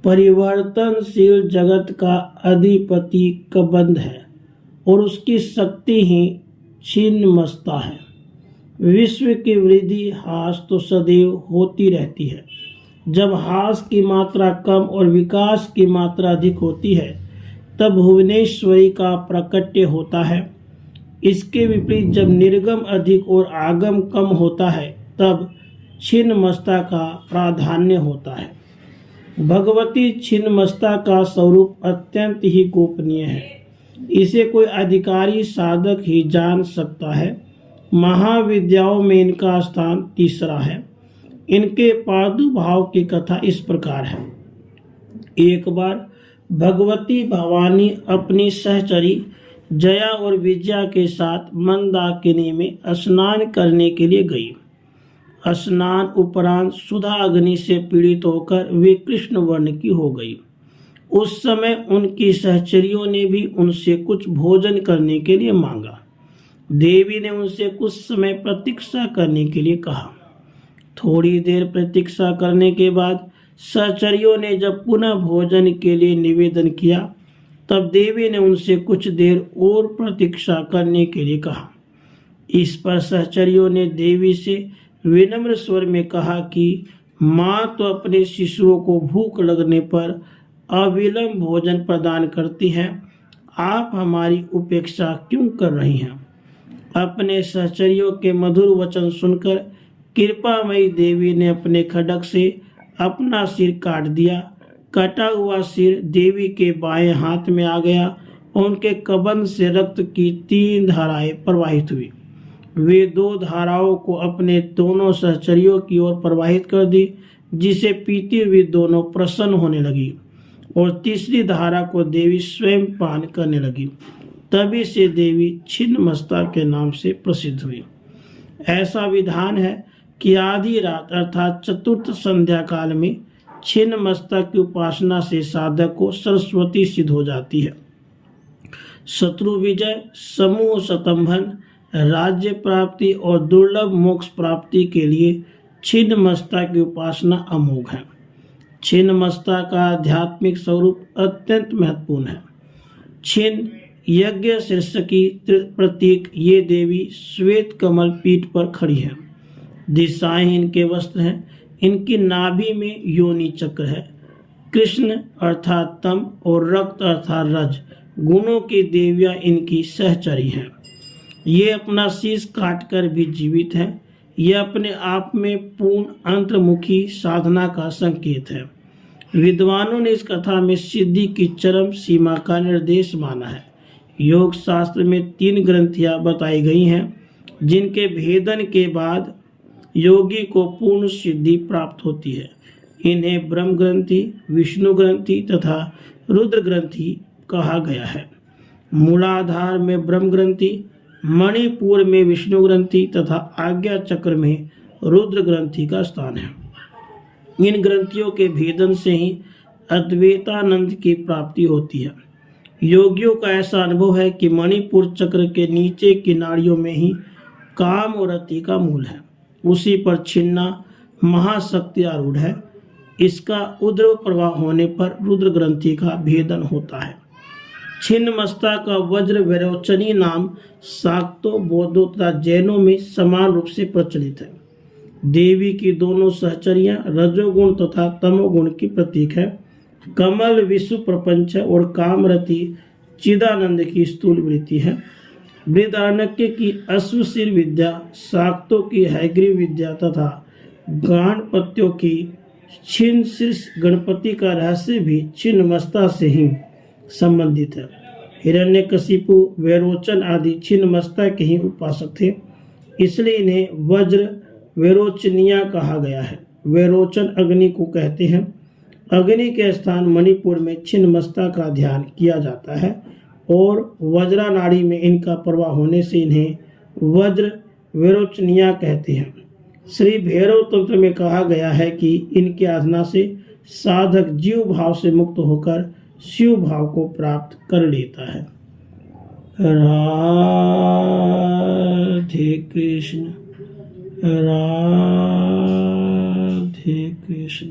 परिवर्तनशील जगत का अधिपति कबंध है और उसकी शक्ति ही छिन्नमस्ता है। विश्व की वृद्धि ह्रास तो सदैव होती रहती है। जब ह्रास की मात्रा कम और विकास की मात्रा अधिक होती है तब भुवनेश्वरी का प्राकट्य होता है। इसके विपरीत जब निर्गम अधिक और आगम कम होता है तब छिन्नमस्ता का प्राधान्य होता है। भगवती छिन्नमस्ता का स्वरूप अत्यंत ही गोपनीय है। इसे कोई अधिकारी साधक ही जान सकता है। महाविद्याओं में इनका स्थान तीसरा है। इनके प्रादुर्भाव की कथा इस प्रकार है। एक बार भगवती भवानी अपनी सहचरी जया और विजया के साथ मंदाकिनी में स्नान करने के लिए गई। स्नान उपरांत सुधा अग्नि से पीड़ित होकर वे कृष्ण वर्ण की हो गई। उस समय उनकी सहचरियों ने भी उनसे कुछ भोजन करने के लिए मांगा। देवी ने उनसे कुछ समय प्रतीक्षा करने के लिए कहा। थोड़ी देर प्रतीक्षा करने के बाद सहचरियों ने जब पुनः भोजन के लिए निवेदन किया तब देवी ने उनसे कुछ देर और प्रतीक्षा करने के लिए कहा। इस पर सहचरियों ने देवी से विनम्र स्वर में कहा कि माँ तो अपने शिशुओं को भूख लगने पर अविलंब भोजन प्रदान करती हैं, आप हमारी उपेक्षा क्यों कर रही हैं? अपने सहचरियों के मधुर वचन सुनकर कृपामयी देवी ने अपने खड्ग से अपना सिर काट दिया। कटा हुआ सिर देवी के बाएं हाथ में आ गया और उनके कबंध से रक्त की 3 धाराएं प्रवाहित हुई। वे 2 धाराओं को अपने दोनों सहचरियों की ओर प्रवाहित कर दी, जिसे पीती हुई दोनों प्रसन्न होने लगी और तीसरी धारा को देवी स्वयं पान करने लगी। तभी से देवी छिन्नमस्ता के नाम से प्रसिद्ध हुई। ऐसा विधान है कि आधी रात अर्थात चतुर्थ संध्या काल में छिन्नमस्ता की उपासना से साधक को सरस्वती सिद्ध हो जाती है। शत्रु विजय, समूह स्तंभन, राज्य प्राप्ति और दुर्लभ मोक्ष प्राप्ति के लिए छिन्नमस्ता की उपासना अमोघ है। छिन्नमस्ता का आध्यात्मिक स्वरूप अत्यंत महत्वपूर्ण है। छिन्न यज्ञ शीर्षकी प्रतीक ये देवी श्वेत कमल पीठ पर खड़ी है। दिशाएं इनके वस्त्र हैं। इनकी नाभि में योनि चक्र है। कृष्ण अर्थात तम और रक्त अर्थात रज गुणों की देवियां इनकी सहचरी हैं। ये अपना शीश काटकर भी जीवित है। यह अपने आप में पूर्ण अंतर्मुखी साधना का संकेत है। विद्वानों ने इस कथा में सिद्धि की चरम सीमा का निर्देश माना है। योग शास्त्र में 3 ग्रंथियां बताई गई हैं, जिनके भेदन के बाद योगी को पूर्ण सिद्धि प्राप्त होती है। इन्हें ब्रह्म ग्रंथि, विष्णु ग्रंथि तथा रुद्र ग्रंथि कहा गया है। मूलाधार में ब्रह्म ग्रंथि, मणिपुर में विष्णु ग्रंथि तथा आज्ञा चक्र में रुद्र ग्रंथि का स्थान है। इन ग्रंथियों के भेदन से ही अद्वैतानंद की प्राप्ति होती है। योगियों का ऐसा अनुभव है कि मणिपुर चक्र के नीचे की नाड़ियों में ही काम और रति का मूल है। उसी पर छिन्ना महाशक्ति आरूढ़ है। इसका उद्र प्रवाह होने पर रुद्र ग्रंथि का भेदन होता है। छिन्नमस्ता का वज्र वैरोचनी नाम शाक्तों, बौद्धों तथा जैनों में समान रूप से प्रचलित है। देवी की दोनों सहचरियां रजोगुण तथा तमोगुण की प्रतीक है। कमल विश्व प्रपंच और कामरति चिदानंद की स्थूल वृत्ति है। बृहदारण्यक की अश्वशीर विद्या, शाक्तों की हैग्रीव विद्या तथा गणपत्यों की छिन्न शीर्ष गणपति का रहस्य भी छिन्नमस्ता से ही संबंधित है। हिरण्यकशिपु, वैरोचन आदि छिन्नमस्ता के ही उपासक थे, इसलिए इन्हें वज्र वैरोचनिया कहा गया है। वैरोचन अग्नि को कहते हैं। अग्नि के स्थान मणिपुर में छिन्नमस्ता का ध्यान किया जाता है और वज्रा नाड़ी में इनका प्रवाह होने से इन्हें वज्र वैरोचनिया कहते हैं। श्री भैरव तंत्र में कहा गया है कि इनकी आराधना से साधक जीव भाव से मुक्त होकर शिव भाव को प्राप्त कर लेता है। राधे कृष्ण, राधे कृष्ण।